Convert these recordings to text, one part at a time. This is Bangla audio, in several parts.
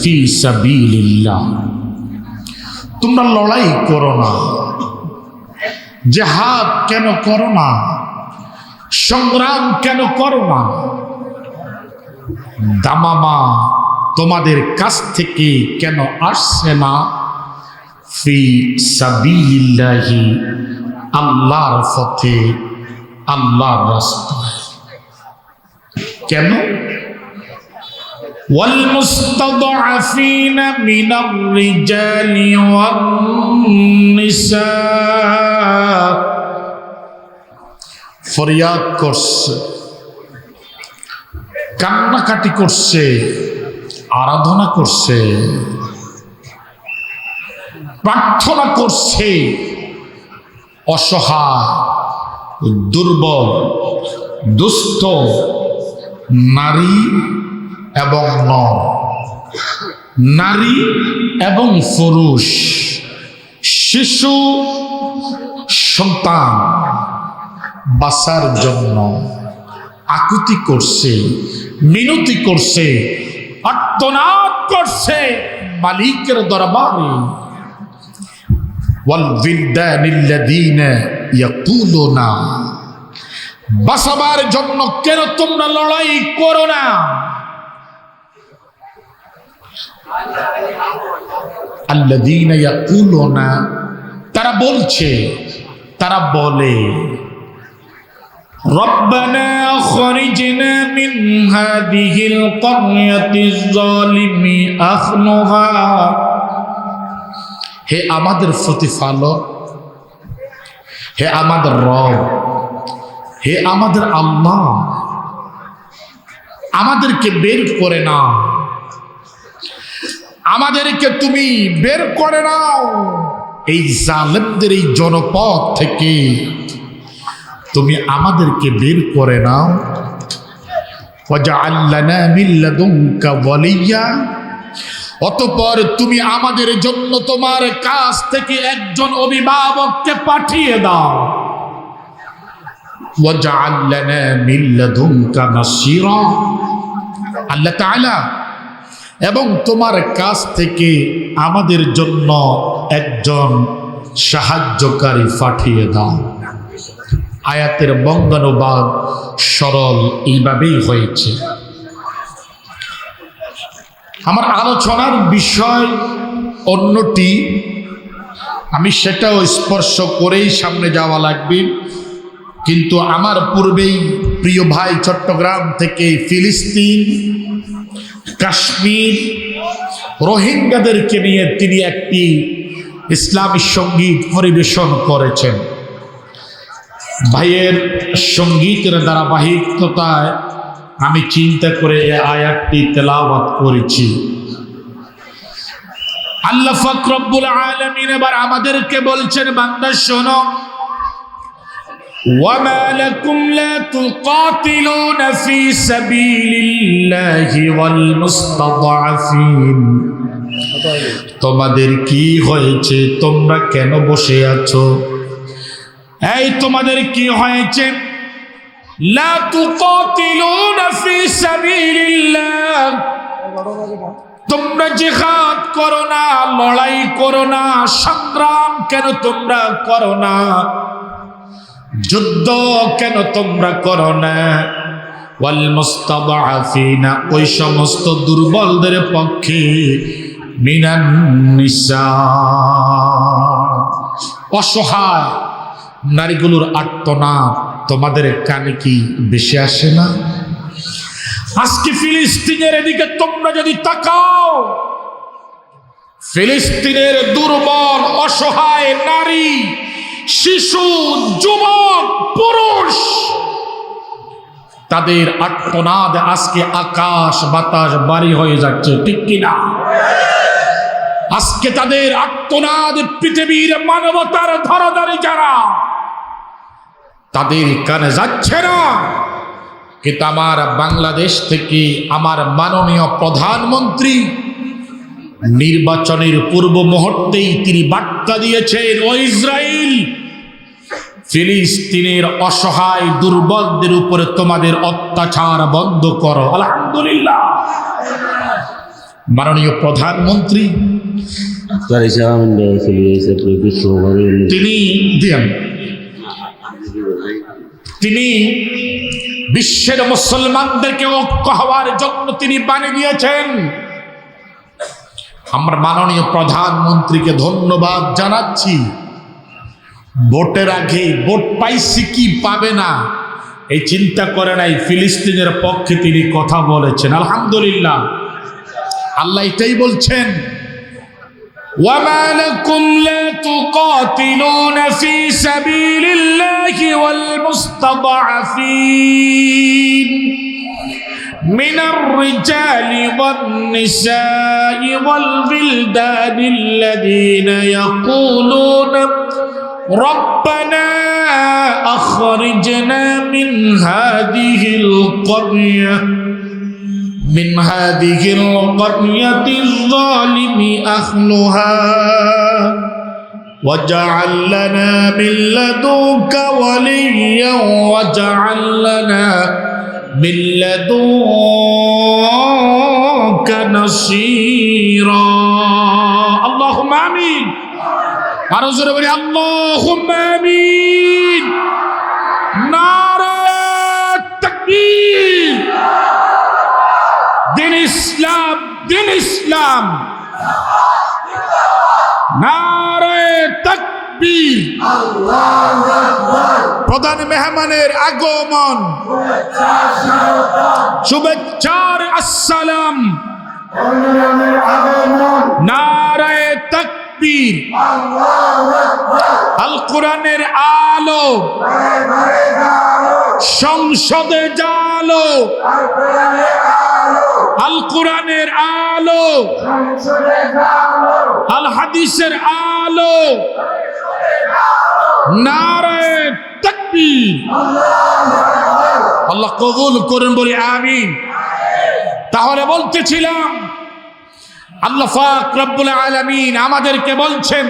ফি সাবিলিল্লাহ, তোমরা লড়াই করো না, জিহাদ কেন করো না, সংগ্রাম কেন করো না? দামামা তোমাদের কাছ থেকে কেন আসছে না? ফি সাবিলিল্লাহি, আল্লাহর পথে, আল্লাহর রাস্তায়। কেন? ওয়াল মুস্তাদআফিনা মিনার রিজালি ওয়ান নিসা, ফরিয়াদ করছে, কান্নাকাটি করছে, আরাধনা করছে, প্রার্থনা করছে অসহায়, দুর্বল, দুস্থ নারী এবং নর, নারী এবং পুরুষ, শিশু, সন্তান বাঁচার জন্য আকুতি করছে, মিনতি করছে, আর্তনাদ করছে মালিকের দরবারে। ওয়াল বিলদানিল্লাযীনা ইয়াকুলুনা, বাঁচাবার জন্য কেন তোমরা লড়াই করো না? আল্লাযীনা ইয়াকুলুনা, তারা বলছে, তারা বলে, রব্বানা আখরিজনা মিন হাযিহিল ক্বরয়াতিজ যালিমি আহলুহা, হে আমাদের প্রতিপালক, হে আমাদের রব, হে আমাদের আল্লাহ, আমাদেরকে বের করে নাও, আমাদেরকে তুমি বের করে নাও এই জালেমদের এই জনপদ থেকে, তুমি আমাদেরকে বের করে নাও। ওয়াজআল লানা মিন লাদুনকা ওয়ালিয়্যা, অতঃপর তুমি আমাদের জন্য তোমার কাছ থেকে একজন অভিভাবককে পাঠিয়ে দাও। ওয়াজআল লানা মিন লাদুনকা নাসীরা, আল্লাহ তাআলা, এবং তোমার কাছ থেকে আমাদের জন্য একজন সাহায্যকারী পাঠিয়ে দাও। আয়াতের বঙ্গানুবাদ সরল এইভাবেই হয়েছে। আমার আলোচনার বিষয় অন্যটি, আমি সেটাও স্পর্শ করেই সামনে যাওয়া লাগবে, কিন্তু আমার পূর্বেই প্রিয় ভাই চট্টগ্রাম থেকে ফিলিস্তিন, কাশ্মীর, রোহিঙ্গাদেরকে নিয়ে তিনি একটি ইসলামী সঙ্গীত পরিবেশন করেছেন। ভাইয়ের সঙ্গীতের ধারাবাহিকতায় আমি চিন্তা করে এই আয়াতটি তেলাওয়াত করেছি। আল্লাহ পাক রব্বুল আলামিন এবার আমাদেরকে বলছেন, বান্দা শোনো, ওয়ামা লাকুম লা তুকাতিলুনা ফি সাবিলিল্লাহি ওয়াল মুস্তাদআফিন, তোমাদের কি হয়েছে? তোমরা কেন বসে আছো? এই তোমাদের কি হয়েছে? লা তুকাতিলুনা ফি সাবিলিল্লাহ, তোমরা জিহাদ করো না, লড়াই করো না, সংগ্রাম কেন তোমরা করো না? যুদ্ধ কেন তোমরা করো না? ওয়াল মুস্তাদআফিনা, ওই সমস্ত দুর্বলদের পক্ষে, মিনান নিসা, অসহায় নারীগুলোর আর্তনাদ তোমাদের কানে কি বেশি আসে না? আজকে ফিলিস্তিনের এদিকে তোমরা যদি তাকাও, ফিলিস্তিনের দুর্বল অসহায় নারী, শিশু, যুবক, পুরুষ, তাদের আর্তনাদ আজকে আকাশ বাতাস বাড়ি হয়ে যাচ্ছে, ঠিক কিনা? আজকে তাদের আর্তনাদ পৃথিবীর মানবতার ধরাধারী যারা, তাদের কানে যাচ্ছে না। কিন্তু আমার বাংলাদেশ থেকে আমার মাননীয় প্রধানমন্ত্রী নির্বাচনের পূর্ব মুহূর্তেই তিনি বার্তা দিয়েছেন, ও ইসরায়েল, ফিলিস্তিনের অসহায় দুর্বলদের উপরে তোমাদের অত্যাচার বন্ধ করো। আলহামদুলিল্লাহ, মাননীয় প্রধানমন্ত্রী তিনি বিশ্বের মুসলমানদেরকে ঐক্য হওয়ার জন্য তিনি বাণী দিয়েছেন। আমরা মাননীয় প্রধানমন্ত্রীকে ধন্যবাদ জানাচ্ছি। ভোটের আগে ভোট পাইছি কি পাবে না এই চিন্তা করে নাই, ফিলিস্তিনের পক্ষে তিনি কথা বলেছেন। আলহামদুলিল্লাহ, আল্লাহ এটাই বলছেন, وَمَا لَكُمْ لَا تُقَاتِلُونَ فِي سَبِيلِ اللَّهِ وَالْمُسْتَضْعَفِينَ مِنَ الرِّجَالِ وَالنِّسَاءِ وَالْوِلْدَانِ الَّذِينَ يَقُولُونَ رَبَّنَا أَخْرِجْنَا مِنْ هَذِهِ الْقَرْيَةِ الظالم أهلها واجعل لنا من لدنك وليا واجعل لنا من لدنك نصيرا اللهم آمين اللهم آمين نعرة تكبير দিন ইসলাম দিন ইসলাম নারে তাকবীর আল্লাহু আকবার প্রধান মেহমানের আগমন শুভেচ্ছার আসসালাম নারে তাকবীর আল্লাহু আকবার আল কোরআনের আলো সংসদে জালো আল কোরআনের আলো আল হাদিসের আলো নারে তাকবীর আল্লাহ কবুল করুন বলি আমিন। তাহলে বলতেছিলাম আল্লাহ পাক রব্বুল আলামিন আমাদেরকে বলছেন,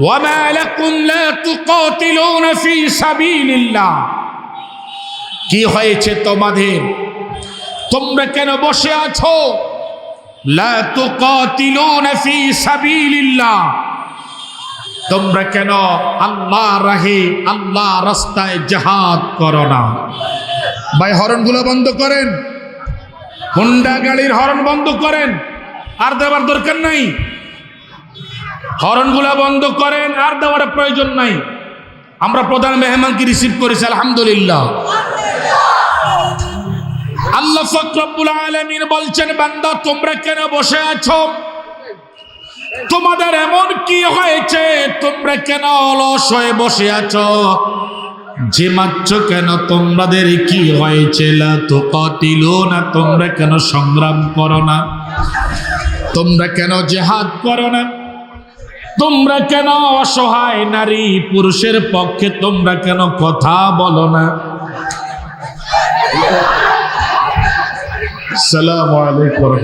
ওয়ামা লাকুম লা তুকাতিলুনা ফি সাবিলিল্লাহ, কি হয়েছে তোমাদের, তোমরা কেন বসে আছো? লা তুকাতিলুনা ফি সাবিলিল্লাহ, তোমরা কেন আল্লাহর রাহে আল্লাহ রাস্তায় জিহাদ করো না? ভাই হরনগুলো বন্ধ করেন, হুন্ডা গাড়ির হরন বন্ধ করেন, আর দেওয়ার দরকার নাই। হরনগুলো বন্ধ করেন, আর দেওয়ার প্রয়োজন নাই। আমরা প্রধান মেহমানকে রিসিভ করেছি আলহামদুলিল্লাহ। আল্লাহ পাক রব্বুল আলামিন বলছেন, বান্দা তোমরা কেন বসে আছো? তোমাদের এমন কি হয়েছে? তোমরা কেন অলস হয়ে বসে আছো? ঝিমাচ্ছ কেন? তোমাদের কি হয়েছে? লা তুকাতিলুনা, তোমরা কেন সংগ্রাম করো না? তোমরা কেন জিহাদ করো না? তোমরা কেন অসহায় নারী পুরুষের পক্ষে তোমরা কেন কথা বলো না? আসসালামু আলাইকুম ওয়া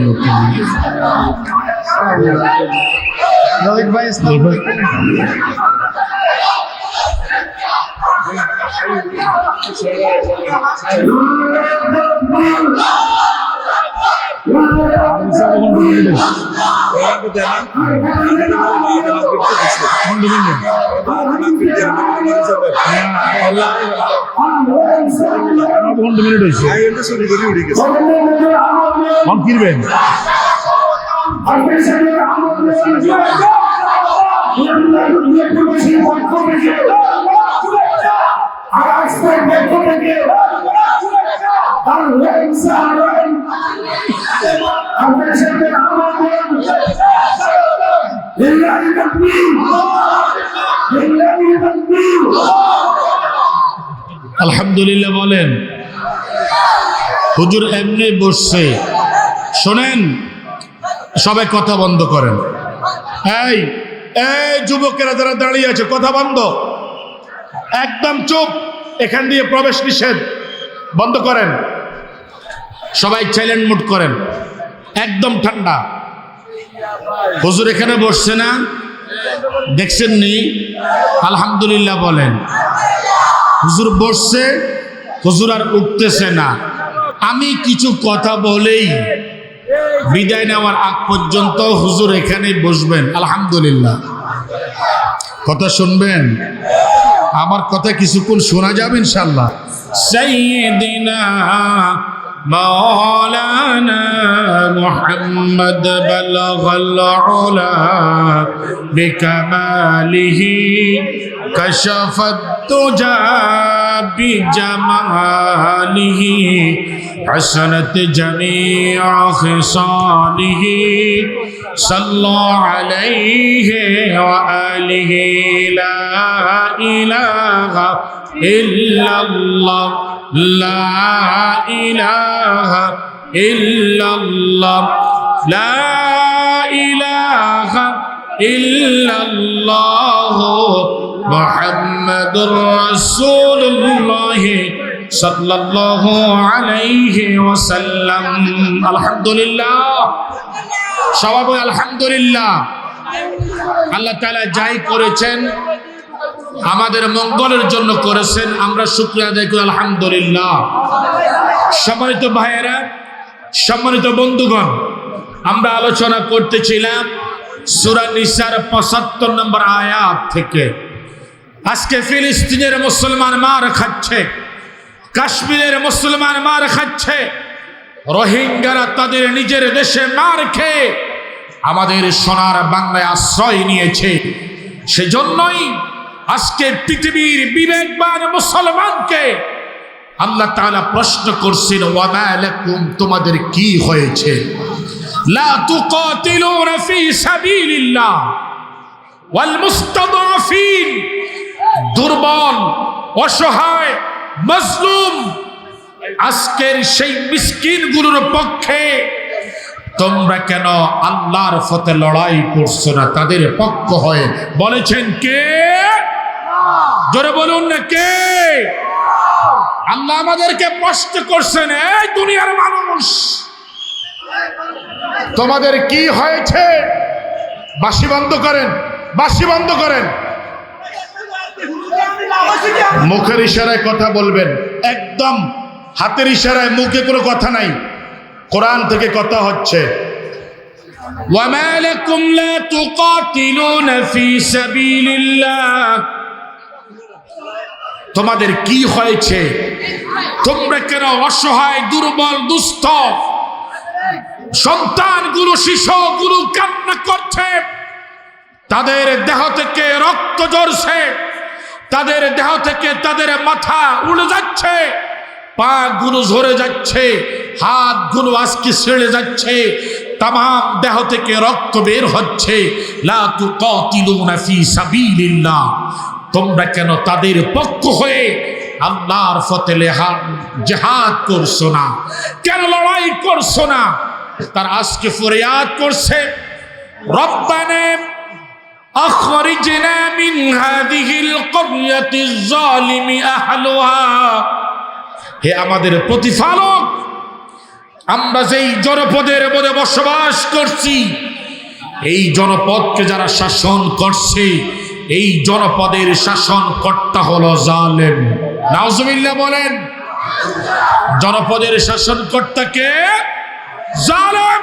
আলহামদুলিল্লাহ বলেন। হুজুর এমনি বসছে, শোনেন, সবাই কথা বন্ধ করেন। এই এই যুবকেরা যারা দাঁড়িয়ে আছে কথা বন্ধ, একদম চুপ, এখান দিয়ে প্রবেশ নিষেধ, বন্ধ করেন। সবাই সাইলেন্ট মুড করেন, একদম ঠান্ডা। হুজুর এখানে বসছে না, দেখছেন নি? আলহামদুলিল্লাহ বলেন। হুজুর বসছে, হুজুর আর উঠতেছে না। আমি কিছু কথা বলেই বিদায় নেওয়ার আগ পর্যন্ত হুজুর এখানে বসবেন। আলহামদুলিল্লাহ, কথা শুনবেন? আমার কথা কিছুক্ষণ শোনা যাবে ইনশাআল্লাহ। সাইয়্যিদিনা মাওলানা মুহাম্মদ বালাগাল উলা বিকামালিহি কাশাফাত তুজা বিজামালিহি حسنت جميع خصاله صلوا عليه وآله لا إله إلا الله لا إله إلا الله لا إله إلا الله محمد رسول الله সাল্লাল্লাহু আলাইহি ওয়াসাল্লাম। আলহামদুলিল্লাহ, সবাই বলি আলহামদুলিল্লাহ। আল্লাহ তাআলা যাই করেছেন আমাদের মঙ্গলের জন্য করেছেন, আমরা শুকরিয়া আদায় করি আলহামদুলিল্লাহ। সম্মানিত ভাইয়েরা, সম্মানিত বন্ধুগণ, আমরা আলোচনা করতেছিলাম সূরা নিসার ৭৫ নম্বর আয়াত থেকে। আজকে ফিলিস্তিনের মুসলমান মার খাচ্ছে, কাশ্মীরের মুসলমান মার খাচ্ছে, রোহিঙ্গারা তাদের নিজের দেশে মার খেয়ে আমাদের সোনার বাংলায় আশ্রয় নিয়েছে। সেজন্যই আজকে পৃথিবীর বিবেকবান মুসলমানকে আল্লাহ তাআলা প্রশ্ন করছেন, ওয়া মা লাকুম, তোমাদের কি হয়েছে? লা তুকাতিলুনা ফি সাবিলিল্লাহ ওয়াল মুস্তাদআফিন, দুর্বল, অসহায়, মজলুম, আজকের সেই মিসকিনগুলোর পক্ষে তোমরা কেন আল্লাহর পথে লড়াই করছো না? তাদের পক্ষ হয়ে বলেছেন কে? জোরে বলুন না কে? আল্লাহ আমাদেরকে প্রশ্ন করছেন, এই দুনিয়ার মানুষ, তোমাদের কি হয়েছে? বাঁশি বন্ধ করেন, বাঁশি বন্ধ করেন, মুখের ইশারায় কথা বলবেন, একদম হাতের ইশারায়, মুখে কোনো কথা নাই, কোরআন থেকে কথা হচ্ছে। ওয়া মা লাকুম লা তুকাতিলুনা ফি সাবিলিল্লাহ, তোমাদের কি হয়েছে? তোমরা কেন অসহায়, দুর্বল, দুস্থ সন্তানগুলো, শিশুগুলো কান্না করছে, তাদের দেহ থেকে রক্ত ঝরছে, তাদের দেহ থেকে তাদের মাথা উড়ে যাচ্ছে, পা গুলো ঝরে যাচ্ছে, হাত গুলো আজকে ছেড়ে যাচ্ছে, তাম দেহ থেকে রক্ত বের হচ্ছে। লা তুকাতিলুনা ফি সাবিলিল্লাহ, তোমরা কেন তাদের পক্ষ হয়ে আল্লাহর পথে জিহাদ করছো না? কেন লড়াই করছো না? তার আজকে ফরিয়াদ করছে, রব্বানা আখরিজনা মিন হাযিহিল ক্বরয়াতিজ যালিমি আহলুহা, হে আমাদের প্রতিপালক, আমরা যেই জনপদের মধ্যে বসবাস করছি, এই জনপদকে যারা শাসন করছে, এই জনপদের শাসনকর্তা হলো জালেম। নাউজুবিল্লাহ বলেন। জনপদের শাসনকর্তাকে জালেম।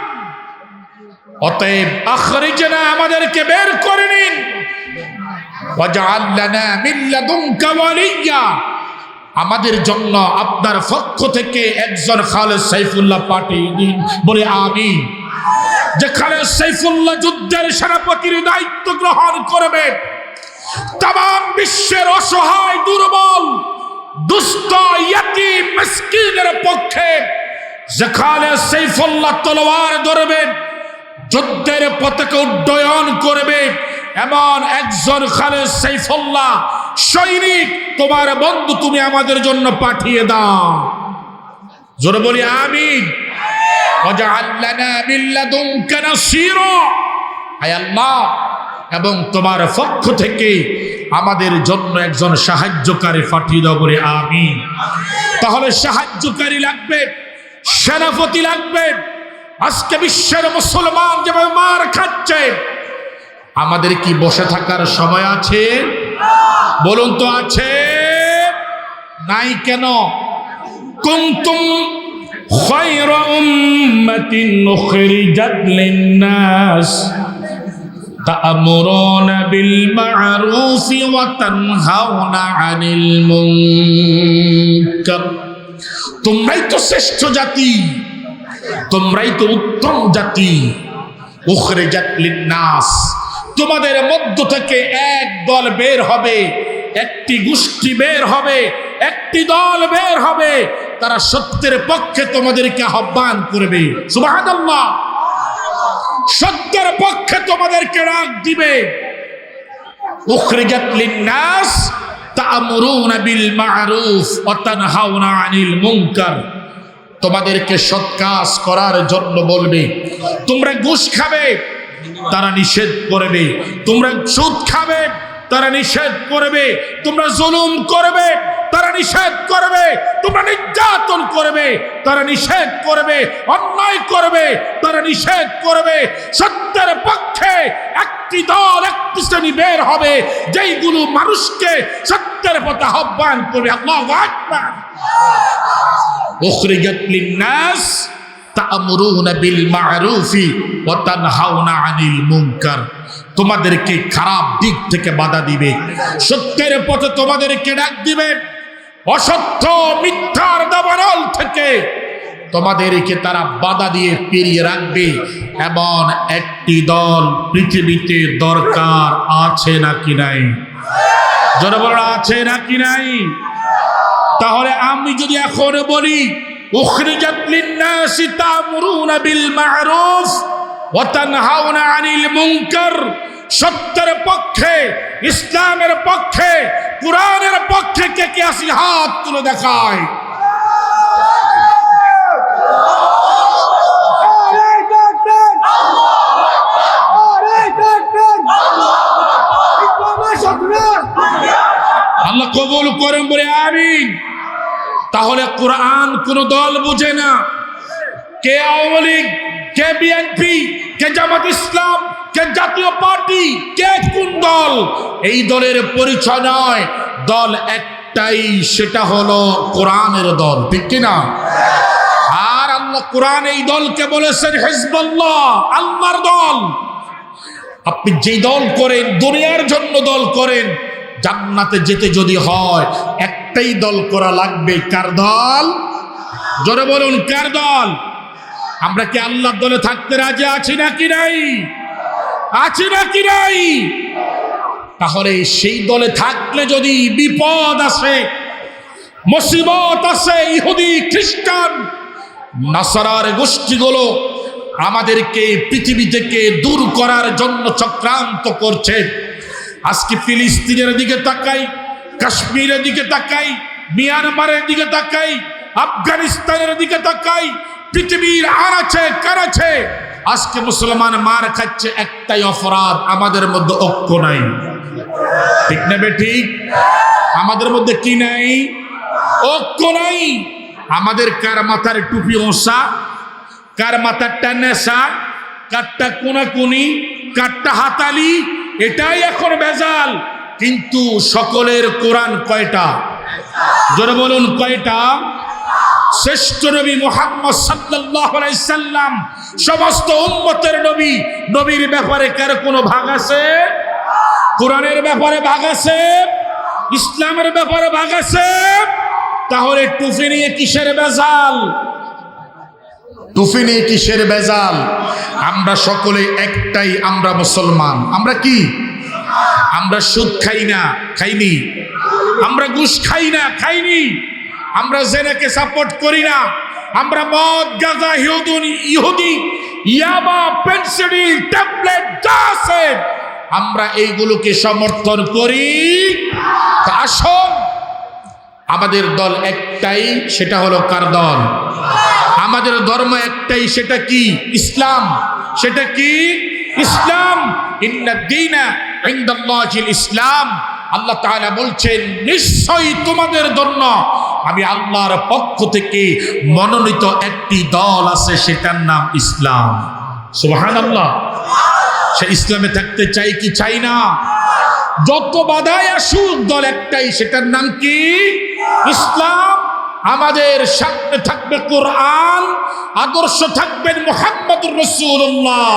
অতএব আখরিজনা, আমাদেরকে বের করে নিন, ওয়াজআল লানা মিন লাদুনকা ওয়ালিয়্যা, আমাদের জন্য আপনার পক্ষ থেকে একজন খালেদ সাইফুল্লাহ পাঠিয়ে দিন। বলে আমিন। যে খালেদ সাইফুল্লাহ যুদ্ধের সেনাপতির দায়িত্ব গ্রহণ করবে, তাম বিশ্বের অসহায়, দুর্বল, দুস্থ, ইয়াতীম, মিসকিনের পক্ষে যে খালেদ সাইফুল্লাহ তলোয়ার ধরবে, যুদ্ধের পতাকা উড্ডয়ন করবে, এমন একজন খালেদ সাইফুল্লাহ সৈনিক তোমার বন্ধু তুমি আমাদের জন্য পাঠিয়ে দাও। জোরে বলি আমিন। ওয়াজআল লানা মিন লাদুনকা নাসীরা, আয় আল্লাহ, এবং তোমার পক্ষ থেকে আমাদের জন্য একজন সাহায্যকারী পাঠিয়ে দাও। বলে আমিন। তাহলে সাহায্যকারী লাগবে, সেনাপতি লাগবে। আজকে বিশ্বের মুসলমান যেভাবে মার খাচ্ছে, আমাদের কি বসে থাকার সময় আছে? বলুন তো আছে? নাই কেন? কুনতুম خير أمة أخرجت للناس تأمرون بالمعروف وتنهون عن المنكر তোমরাই তো শ্রেষ্ঠ জাতি, তোমরাই তো উত্তম জাতি। উখরিজাত লিন্নাস, তোমাদের মধ্য থেকে এক দল বের হবে, একটি গোষ্ঠী বের হবে, একটি দল বের হবে, তারা সত্যের পক্ষে তোমাদেরকে আহ্বান করবে। সুবহানাল্লাহ, সত্যের পক্ষে তোমাদেরকে ডাক দিবে। উখরিজাত লিন্নাস তা'মুরুনা বিল মা'রুফ ওয়া তানহাউনা আনিল মুনকার, তোমাদেরকে সৎ কাজ করার জন্য বলবে। তোমরা ঘুষ খাবে, তারা নিষেধ করবে। তোমরা সুদ খাবে, তারা নিষেধ করবে। তোমরা জুলুম করবে, তারা নিষেধ করবে। তোমরা নির্যাতন করবে, তারা নিষেধ করবে। অন্যায় করবে, তারা নিষেধ করবে। সত্যের পক্ষে একটি দল, একটি শ্রেণী বের হবে, যেইগুলো মানুষকে সত্যের পথে আহ্বান করবে। আল্লাহু আকবার। উখরিজাত লিন্নাস তা'মুরুনা বিল মা'রুফি ওয়া তানহাউনা আনিল মুনকার, তোমাদেরকে খারাপ দিক থেকে বাধা দিবে, সত্যের পথে তোমাদেরকে ডাক দিবে। অসত্য মিথ্যার দাবানল থেকে তোমাদেরকে তারা বাধা দিয়ে পেরিয়ে রাখবে। এমন একটি দল পৃথিবীতে দরকার আছে নাকি নাই? জোরে বলো, আছে নাকি নাই? তাহলে আমি যদি এখন বলি উখরিজাত লিন্নাসি তা'মুরুনা বিল মা'রুফ ওয়া তানহাউনা আনিল মুনকার, সত্যের পক্ষে, ইসলামের পক্ষে, কুরআনের পক্ষে কে কে আসি হাত তুলে দেখায়। আল্লাহ কবুল করেন বলে আমিন। তাহলে কোরআন কোন দল বুঝে না, কে আওয়ামী লীগ, কে বিএনপি, কে জামাত ইসলাম, কে জাতীয় পার্টি, কে কোন দল, এই দলের পরিচয় নয়। দল একটাই, সেটা হলো কোরআনের দল, ঠিক কিনা? আর আল্লাহ কোরআন এই দলকে বলেছেন হিজবুল্লাহ, আল্লাহর দল। আপনি যেই দল করেন, দুনিয়ার জন্য দল করেন, জান্নাতে যেতে যদি হয় একটাই দল করা লাগবে। কার দল? জোরে বলুন, কার দল? আমরা কি আল্লাহর দলে থাকতে রাজি আছি নাকি নাই? আছি নাকি নাই? তাহলে সেই দলে থাকলে যদি বিপদ আসে, মুসিবত আসে, ইহুদি, খ্রিস্টান, নাসারার গোষ্ঠীগুলো আমাদেরকে পৃথিবী থেকে দূর করার জন্য চক্রান্ত করছে। আজকে ফিলিস্তিনের দিকে তাকাই, কাশ্মীরের দিকে তাকাই, মিয়ানমারের দিকে তাকাই, আফগানিস্তানের দিকে তাকাই, পৃথিবীর আনাচে কানাচে আজকে মুসলমান মার খাচ্ছে। একটাই অপরাধ, আমাদের মধ্যে ঐক্য নাই। ঠিক না বেঠিক? আমাদের মধ্যে কি নাই? ঐক্য নাই। আমাদের কার মাথার টুপি ওসা, কার মাথারটা নেশা, কারটা কোনাকুনি, কারটা হাতালি, এটাই এখন ভেজাল। কিন্তু সকলের কোরআন কয়টা? জোরে বলুন, কয়টা? শ্রেষ্ঠ নবী মুহাম্মদ সাল্লাল্লাহু আলাইহি সাল্লাম সমস্ত উম্মতের নবী। নবীর ব্যাপারে কার কোনো ভাগ আছে? কোরআনের ব্যাপারে ভাগ আছে? ইসলামের ব্যাপারে ভাগ আছে? তাহলে টুপি নিয়ে কিসের ভেজাল? টুপি নিয়ে কিসের ভেজাল? আমরা সকলে একটাই, আমরা মুসলমান। আমরা কি? আমরা সুদ খাই না, খাইনি। আমরা ঘুষ খাই না, খাইনি। আমরা জেনাকে সাপোর্ট করি না। আমরা মদ, গাঁজা, ইহুদি, ইয়াবা, পেন্সিডিল, ট্যাবলেট যা আছে আমরা এইগুলোকে সমর্থন করি। আসুন, আমাদের দল একটাই, সেটা হলো কার দল? আমাদের ধর্ম একটাই, সেটা কি? ইসলাম। সেটা কি? ইসলাম। ইন্নাদ-দীনা ইনদাল্লাহিল ইসলাম। আল্লাহ তাআলা বলছেন, নিশ্চয়ই তোমাদের জন্য আমি আল্লাহর পক্ষ থেকে মনোনীত একটি দল আছে, সেটার নাম ইসলাম। সুবহানাল্লাহ। সে ইসলামে থাকতে চাই কি চাই না? যত বাধাই আসুক, দল একটাই, সেটার নাম কি? ইসলাম। আমাদের সামনে থাকবে কোরআন, আদর্শ থাকবেন মুহাম্মদুর রাসূলুল্লাহ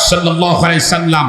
সাল্লাল্লাহু আলাইহি সাল্লাম।